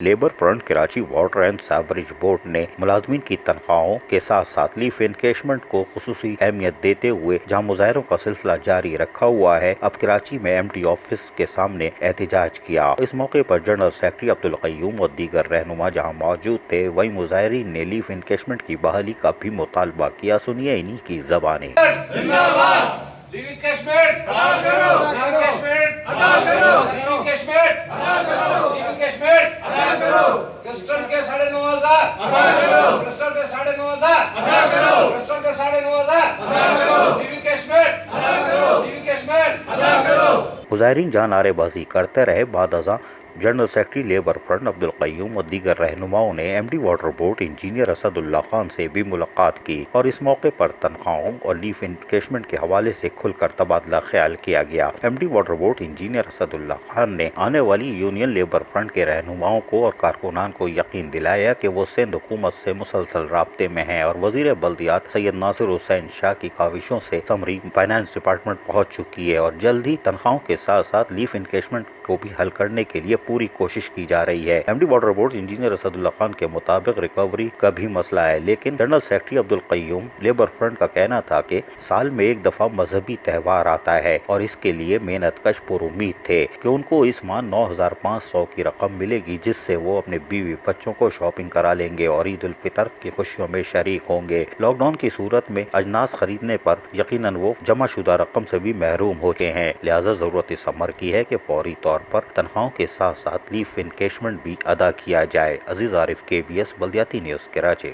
Labour front Karachi water and sewerage board نے ملازمین کی تنخواہوں کے ساتھ ساتھ لیو انکیشمنٹ کو خصوصی اہمیت دیتے ہوئے جہاں مظاہروں کا سلسلہ جاری رکھا ہوا ہے، اب کراچی میں ایم ڈی آفس کے سامنے احتجاج کیا۔ اس موقع پر جنرل سیکرٹری عبدالقیوم اور دیگر رہنما جہاں موجود تھے، وہیں مظاہرین نے لیو انکیشمنٹ کی بحالی کا بھی مطالبہ کیا۔ سنیے انہی کی زبانیں۔ لیو انکیشمنٹ حلال کرو، لیو انکیشمنٹ حلال کرو، لیو انکیشمنٹ حلال کرو، لیو انکیشمنٹ حلال کرو، کرسٹل کے 9,500 ادا کرو، کرسٹل کے 9,500 ادا کرو، کرسٹل کے 9,500 ادا کرو، لیو انکیشمنٹ حلال کرو، لیو انکیشمنٹ ادا کرو۔ مظاہرین جہاں نعرے بازی کرتے رہے، بعد ازاں general secretary labour front Abdul Qayyum اور دیگر رہنماؤں نے M D water board engineer Asadullah Khan سے بھی ملاقات کی اور اس موقع پر تنخواہوں اور لیو انکیشمنٹ کے حوالے سے کھل کر تبادلہ خیال کیا گیا۔ M D water board engineer Asadullah Khan نے آنے والی یونین لیبر فرنٹ کے رہنماؤں کو اور کارکنان کو یقین دلایا کہ وہ سندھ حکومت سے مسلسل رابطے میں ہیں اور وزیر بلدیات سید ناصر حسین شاہ کی کاوشوں سے سمری فائنانس ڈپارٹمنٹ پہنچ چکی ہے اور جلد ہی تنخواہوں کے ساتھ ساتھ لیو انکیشمنٹ کو بھی حل کرنے کے لیے پوری کوشش کی جا رہی ہے۔ M D water board engineer Asadullah Khan کے مطابق ریکوری کا بھی مسئلہ ہے، لیکن general secretary Abdul Qayyum labour front کا کہنا تھا کہ سال میں ایک دفعہ مذہبی تہوار آتا ہے اور اس کے لیے محنت کش پر امید تھے کہ ان کو اس ماہ 9,500 کی رقم ملے گی، جس سے وہ اپنے بیوی بچوں کو شاپنگ کرا لیں گے اور عید الفطر کی خوشیوں میں شریک ہوں گے۔ لاک ڈاؤن کی صورت میں اجناس خریدنے پر یقیناً وہ جمع شدہ رقم سے بھی محروم ہوتے ہیں، لہٰذا ضرورت اس امر کی ہے کہ فوری طور پر تنخواہوں کے ساتھ ساتھ لیو انکیشمنٹ بھی ادا کیا جائے۔ عزیز عارف، KBS بلدیاتی نیوز، کراچی۔